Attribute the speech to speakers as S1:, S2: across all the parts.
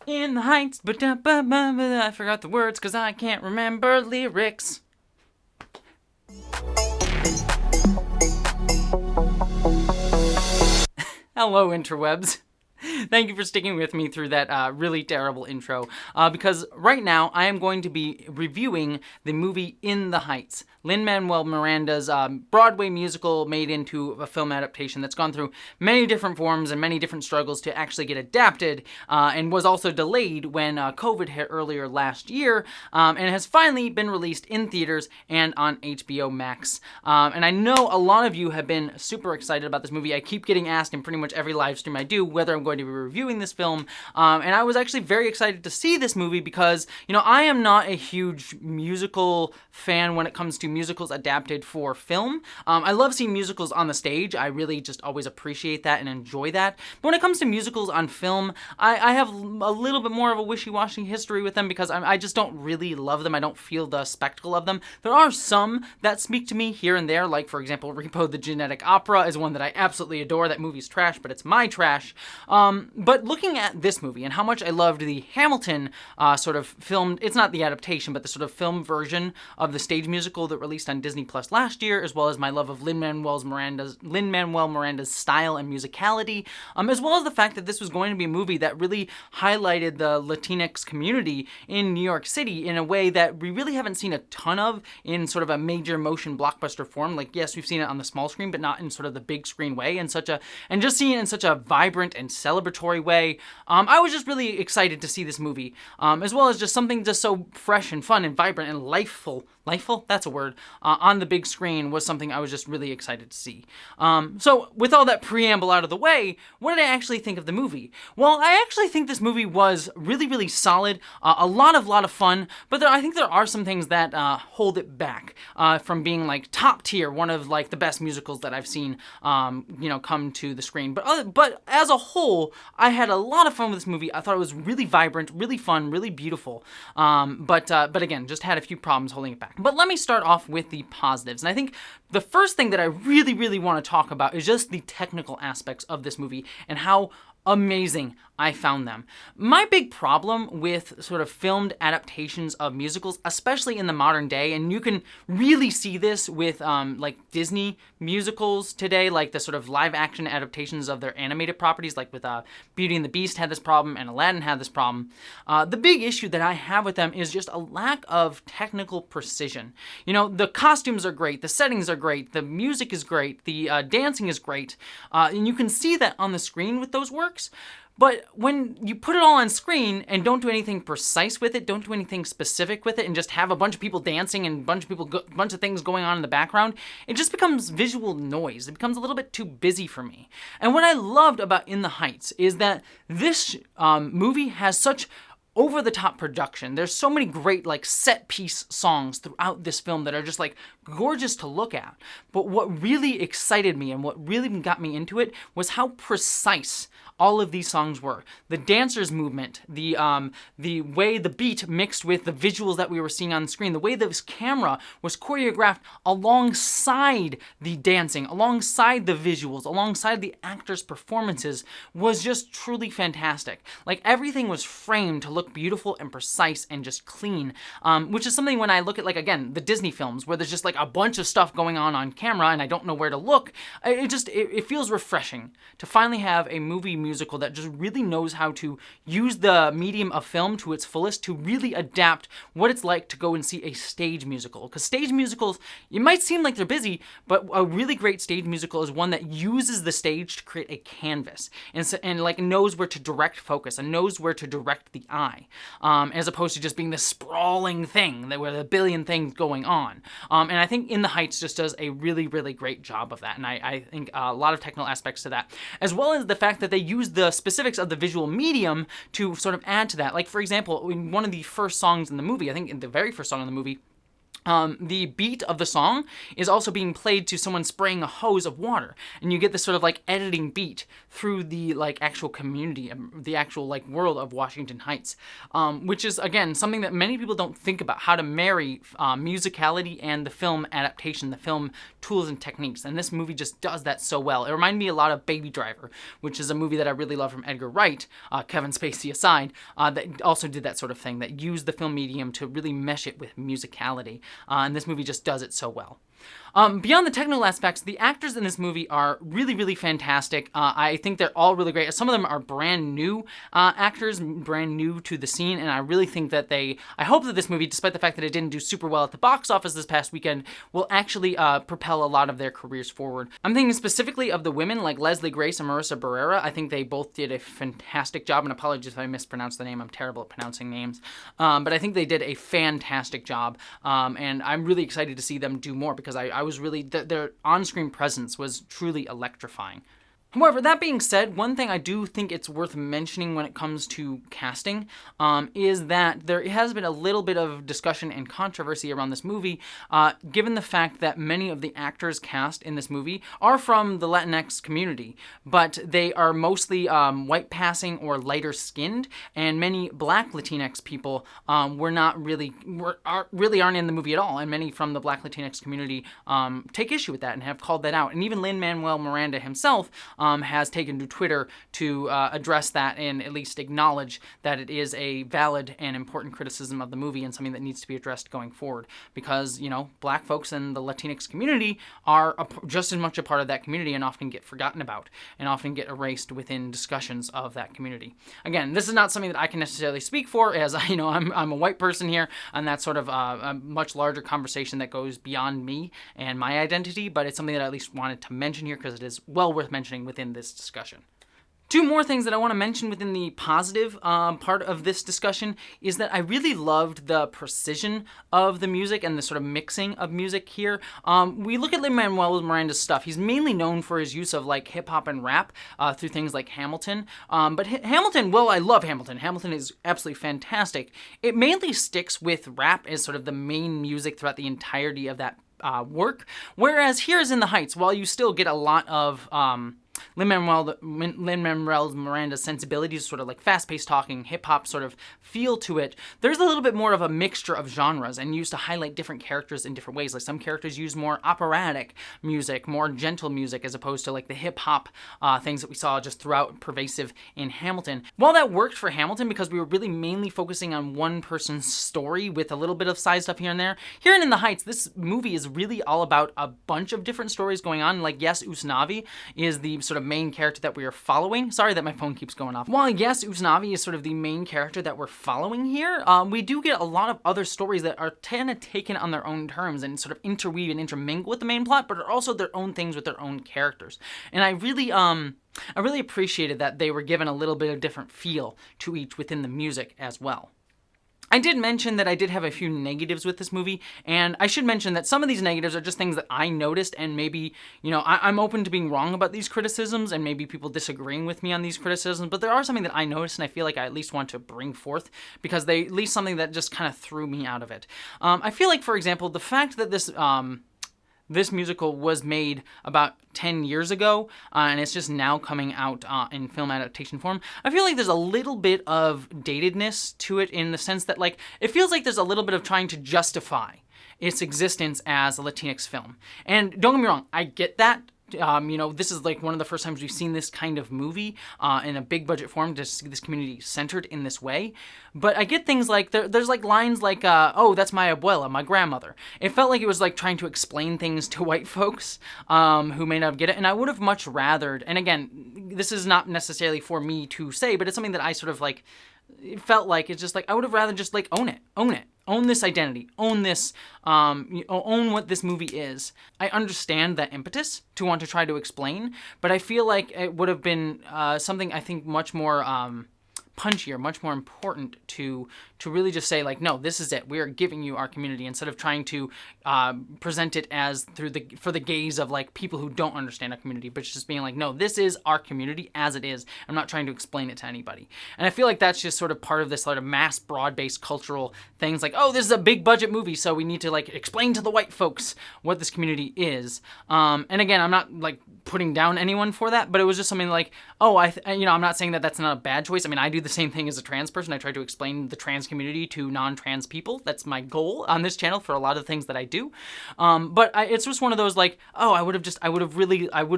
S1: In the heights, but I forgot the words because I can't remember lyrics. Hello, interwebs. Thank you for sticking with me through that really terrible intro, because right now I am going to be reviewing the movie In the Heights, Lin-Manuel Miranda's Broadway musical made into a film adaptation that's gone through many different forms and many different struggles to actually get adapted, and was also delayed when COVID hit earlier last year, and has finally been released in theaters and on HBO Max. And I know a lot of you have been super excited about this movie. I keep getting asked in pretty much every live stream I do whether I'm going to be reviewing this film, and I was actually very excited to see this movie because, you know, I am not a huge musical fan when it comes to musicals adapted for film. I love seeing musicals on the stage. I really just always appreciate that and enjoy that. But when it comes to musicals on film, I have a little bit more of a wishy-washy history with them because I just don't really love them. I don't feel the spectacle of them. There are some that speak to me here and there, like, for example, Repo the Genetic Opera is one that I absolutely adore. That movie's trash, but it's my trash. But looking at this movie and how much I loved the Hamilton sort of filmed, it's not the adaptation, but the sort of film version of the stage musical that released on Disney Plus last year, as well as my love of Lin-Manuel Miranda's style and musicality, as well as the fact that this was going to be a movie that really highlighted the Latinx community in New York City in a way that we really haven't seen a ton of in sort of a major motion blockbuster form. Like, yes, we've seen it on the small screen, but not in sort of the big screen way, and just seeing it in such a vibrant and celebratory way. I was just really excited to see this movie, as well as just something just so fresh and fun and vibrant and lifeful, that's a word, on the big screen was something I was just really excited to see. So with all that preamble out of the way, what did I actually think of the movie? Well, I actually think this movie was really, really solid, a lot of fun, but I think there are some things that hold it back from being like top tier, one of like the best musicals that I've seen, come to the screen. But as a whole, I had a lot of fun with this movie. I thought it was really vibrant, really fun, really beautiful. But again, just had a few problems holding it back. But let me start off with the positives. And I think the first thing that I really, really want to talk about is just the technical aspects of this movie and how amazing I found them. My big problem with sort of filmed adaptations of musicals, especially in the modern day, and you can really see this with like Disney musicals today, like the sort of live action adaptations of their animated properties, like with Beauty and the Beast had this problem and Aladdin had this problem. The big issue that I have with them is just a lack of technical precision. You know, the costumes are great, the settings are great, the music is great, the dancing is great, and you can see that on the screen with those works. But when you put it all on screen and don't do anything precise with it, don't do anything specific with it, and just have a bunch of people dancing and a bunch of things going on in the background, it just becomes visual noise. It becomes a little bit too busy for me. And what I loved about In the Heights is that this movie has such over-the-top production. There's so many great like set-piece songs throughout this film that are just like gorgeous to look at. But what really excited me and what really got me into it was how precise all of these songs were. The dancers' movement, the way the beat mixed with the visuals that we were seeing on the screen, the way this camera was choreographed alongside the dancing, alongside the visuals, alongside the actors' performances was just truly fantastic. Like, everything was framed to look beautiful and precise and just clean, which is something when I look at, like, again, the Disney films where there's just like a bunch of stuff going on camera and I don't know where to look, it feels refreshing to finally have a movie musical that just really knows how to use the medium of film to its fullest to really adapt what it's like to go and see a stage musical. Because stage musicals, it might seem like they're busy, but a really great stage musical is one that uses the stage to create a canvas and like knows where to direct focus and knows where to direct the eye, as opposed to just being this sprawling thing that with a billion things going on. And I think In the Heights just does a really, really great job of that. And I think a lot of technical aspects to that, as well as the fact that they use the specifics of the visual medium to sort of add to that. Like, for example, in one of the first songs in the movie, I think in the very first song in the movie, the beat of the song is also being played to someone spraying a hose of water, and you get this sort of like editing beat through the like actual community, the actual like world of Washington Heights, which is again something that many people don't think about, how to marry musicality and the film adaptation, the film tools and techniques, and this movie just does that so well. It reminded me a lot of Baby Driver, which is a movie that I really love from Edgar Wright, Kevin Spacey aside, that also did that sort of thing, that used the film medium to really mesh it with musicality. And this movie just does it so well. Beyond the technical aspects, the actors in this movie are really, really fantastic. I think they're all really great. Some of them are brand new actors, brand new to the scene, and I really think that I hope that this movie, despite the fact that it didn't do super well at the box office this past weekend, will actually propel a lot of their careers forward. I'm thinking specifically of the women, like Leslie Grace and Marissa Barrera. I think they both did a fantastic job, and apologies if I mispronounced the name. I'm terrible at pronouncing names. But I think they did a fantastic job, and I'm really excited to see them do more, because I was really, their on-screen presence was truly electrifying. However, that being said, one thing I do think it's worth mentioning when it comes to casting is that there has been a little bit of discussion and controversy around this movie, given the fact that many of the actors cast in this movie are from the Latinx community, but they are mostly white passing or lighter skinned, and many Black Latinx people aren't in the movie at all, and many from the Black Latinx community take issue with that and have called that out, and even Lin-Manuel Miranda himself has taken to Twitter to address that and at least acknowledge that it is a valid and important criticism of the movie and something that needs to be addressed going forward, because, you know, Black folks in the Latinx community are just as much a part of that community and often get forgotten about and often get erased within discussions of that community. Again, this is not something that I can necessarily speak for, as you know, I'm a white person here, and that's sort of a much larger conversation that goes beyond me and my identity, but it's something that I at least wanted to mention here because it is well worth mentioning within this discussion. Two more things that I want to mention within the positive part of this discussion is that I really loved the precision of the music and the sort of mixing of music here. We look at Lin-Manuel Miranda's stuff. He's mainly known for his use of like hip hop and rap through things like Hamilton. But Hamilton, well, I love Hamilton. Hamilton is absolutely fantastic. It mainly sticks with rap as sort of the main music throughout the entirety of that work. Whereas here is In the Heights, while you still get a lot of Lin-Manuel Miranda's sensibilities, sort of like fast-paced talking, hip-hop sort of feel to it, there's a little bit more of a mixture of genres and used to highlight different characters in different ways. Like some characters use more operatic music, more gentle music, as opposed to like the hip-hop things that we saw just throughout pervasive in Hamilton. While that worked for Hamilton because we were really mainly focusing on one person's story with a little bit of side stuff here and there, here in The Heights, this movie is really all about a bunch of different stories going on. Like, yes, Usnavi is the sort of main character that we are following. Sorry that my phone keeps going off. While yes, Usnavi is sort of the main character that we're following here, we do get a lot of other stories that are kind of taken on their own terms and sort of interweave and intermingle with the main plot, but are also their own things with their own characters. And I really appreciated that they were given a little bit of different feel to each within the music as well. I did mention that I did have a few negatives with this movie, and I should mention that some of these negatives are just things that I noticed, and maybe, you know, I'm open to being wrong about these criticisms, and maybe people disagreeing with me on these criticisms, but there are something that I noticed, and I feel like I at least want to bring forth, because they at least something that just kind of threw me out of it. I feel like, for example, the fact that this musical was made about 10 years ago, and it's just now coming out in film adaptation form. I feel like there's a little bit of datedness to it in the sense that, like, it feels like there's a little bit of trying to justify its existence as a Latinx film. And don't get me wrong, I get that. You know, this is like one of the first times we've seen this kind of movie in a big budget form, to see this community centered in this way. But I get things like, there's like lines like, oh, that's my abuela, my grandmother. It felt like it was like trying to explain things to white folks who may not get it. And I would have much rathered, and again, this is not necessarily for me to say, but it's something that I sort of like, it felt like, it's just like, I would have rather just like own it. Own this identity, own this, own what this movie is. I understand that impetus to want to try to explain, but I feel like it would have been something I think much more punchier, much more important to really just say like, no, this is it. We are giving you our community, instead of trying to present it as for the gaze of like people who don't understand our community, but just being like, no, this is our community as it is. I'm not trying to explain it to anybody. And I feel like that's just sort of part of this sort of mass broad-based cultural things like, oh, this is a big budget movie, so we need to like explain to the white folks what this community is. And again, I'm not like putting down anyone for that, but it was just something like, oh, I'm not saying that that's not a bad choice. I mean, I do the same thing as a trans person. I try to explain the trans community to non-trans people. That's my goal on this channel for a lot of things that I do. But it's just one of those like, oh, I would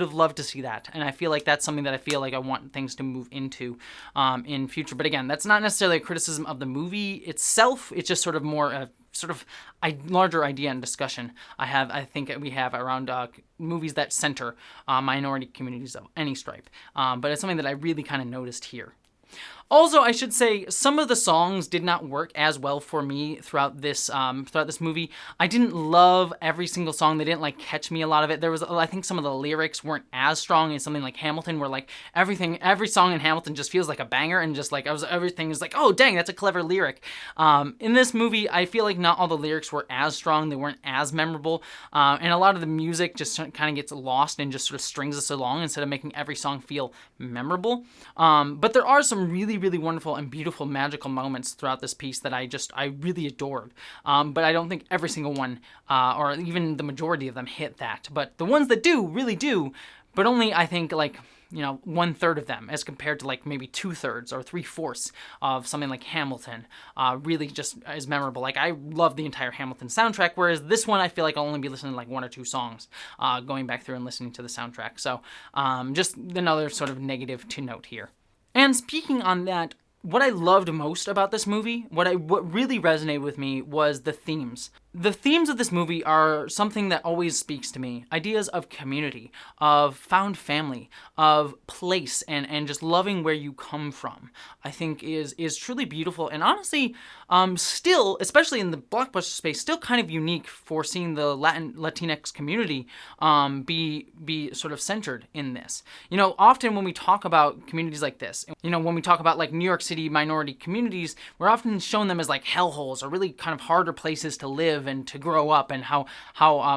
S1: have loved to see that. And I feel like that's something that I feel like I want things to move into in future. But again, that's not necessarily a criticism of the movie itself. It's just sort of more a larger idea and discussion I think we have around movies that center minority communities of any stripe. But it's something that I really kind of noticed here. Also, I should say some of the songs did not work as well for me throughout this movie. I didn't love every single song. They didn't like catch me a lot of it. I think some of the lyrics weren't as strong as something like Hamilton, where like every song in Hamilton just feels like a banger, and just like everything is like, oh dang, that's a clever lyric. In this movie, I feel like not all the lyrics were as strong. They weren't as memorable, and a lot of the music just kind of gets lost and just sort of strings us along instead of making every song feel memorable. But there are some really wonderful and beautiful magical moments throughout this piece that I really adored. But I don't think every single one, or even the majority of them, hit that. But the ones that do, really do, but only I think like, 1/3 of them, as compared to like maybe 2/3 or 3/4 of something like Hamilton, really just is memorable. Like I love the entire Hamilton soundtrack, whereas this one I feel like I'll only be listening to like 1 or 2 songs, going back through and listening to the soundtrack. So just another sort of negative to note here. And speaking on that, what I loved most about this movie, what really resonated with me, was the themes. The themes of this movie are something that always speaks to me. Ideas of community, of found family, of place, and just loving where you come from, I think is truly beautiful. And honestly, still, especially in the blockbuster space, still kind of unique for seeing the Latinx community be sort of centered in this. Often when we talk about communities like this, when we talk about like New York City minority communities, we're often shown them as like hellholes or really kind of harder places to live and to grow up, and how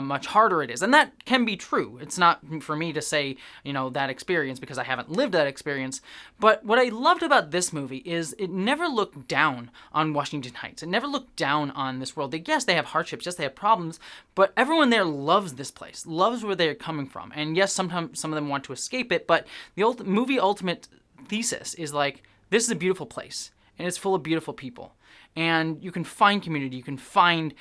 S1: much harder it is. And that can be true. It's not for me to say, that experience, because I haven't lived that experience. But what I loved about this movie is it never looked down on Washington Heights. It never looked down on this world. Yes, they have hardships. Yes, they have problems. But everyone there loves this place, loves where they're coming from. And yes, sometimes some of them want to escape it. But the movie ultimate thesis is like, this is a beautiful place, and it's full of beautiful people. And you can find community, you can find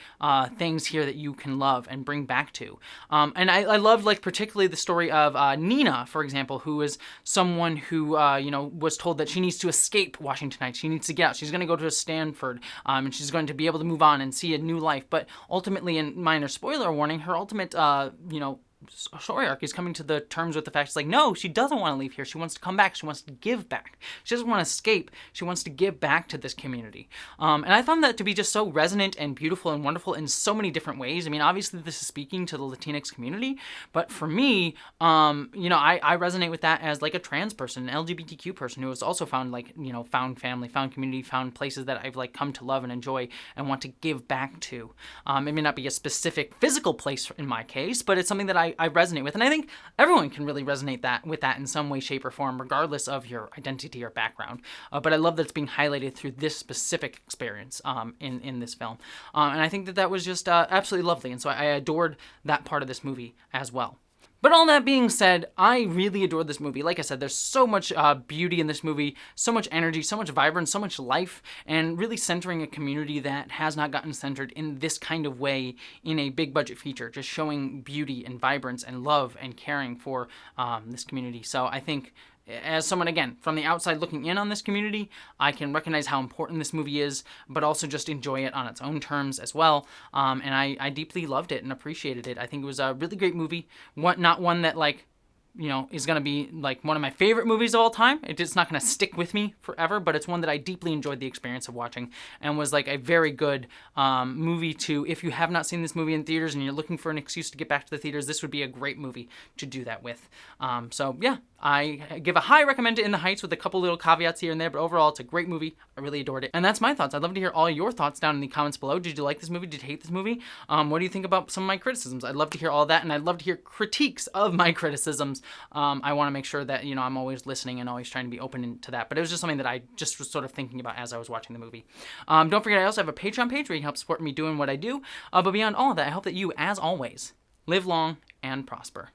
S1: things here that you can love and bring back to. And I loved, like, particularly the story of Nina, for example, who is someone who, was told that she needs to escape Washington Heights. She needs to get out. She's going to go to Stanford, and she's going to be able to move on and see a new life. But ultimately, and minor spoiler warning, her ultimate, story arc is coming to the terms with the fact it's like, no, she doesn't want to leave here. She wants to come back. She wants to give back. She doesn't want to escape. She wants to give back to this community. And I found that to be just so resonant and beautiful and wonderful in so many different ways. I mean, obviously this is speaking to the Latinx community, but for me, I resonate with that as like a trans person, an LGBTQ person who has also found found family, found community, found places that I've like come to love and enjoy and want to give back to. It may not be a specific physical place in my case, but it's something that I resonate with. And I think everyone can really resonate with that in some way, shape, or form, regardless of your identity or background. But I love that it's being highlighted through this specific experience in this film. And I think that was just absolutely lovely. And so I adored that part of this movie as well. But all that being said, I really adored this movie. Like I said, there's so much beauty in this movie, so much energy, so much vibrance, so much life, and really centering a community that has not gotten centered in this kind of way in a big budget feature, just showing beauty and vibrance and love and caring for this community. So I think, as someone, again, from the outside looking in on this community, I can recognize how important this movie is, but also just enjoy it on its own terms as well. And I deeply loved it and appreciated it. I think it was a really great movie. Not one that, like, is going to be like one of my favorite movies of all time. It's not going to stick with me forever, but it's one that I deeply enjoyed the experience of watching and was like a very good movie to, if you have not seen this movie in theaters and you're looking for an excuse to get back to the theaters, this would be a great movie to do that with. So yeah, I give a high recommend to In the Heights with a couple little caveats here and there, but overall it's a great movie. I really adored it. And that's my thoughts. I'd love to hear all your thoughts down in the comments below. Did you like this movie? Did you hate this movie? What do you think about some of my criticisms? I'd love to hear all that, and I'd love to hear critiques of my criticisms. I want to make sure that, I'm always listening and always trying to be open to that. But it was just something that I just was sort of thinking about as I was watching the movie. Don't forget, I also have a Patreon page where you can help support me doing what I do. But beyond all of that, I hope that you, as always, live long and prosper.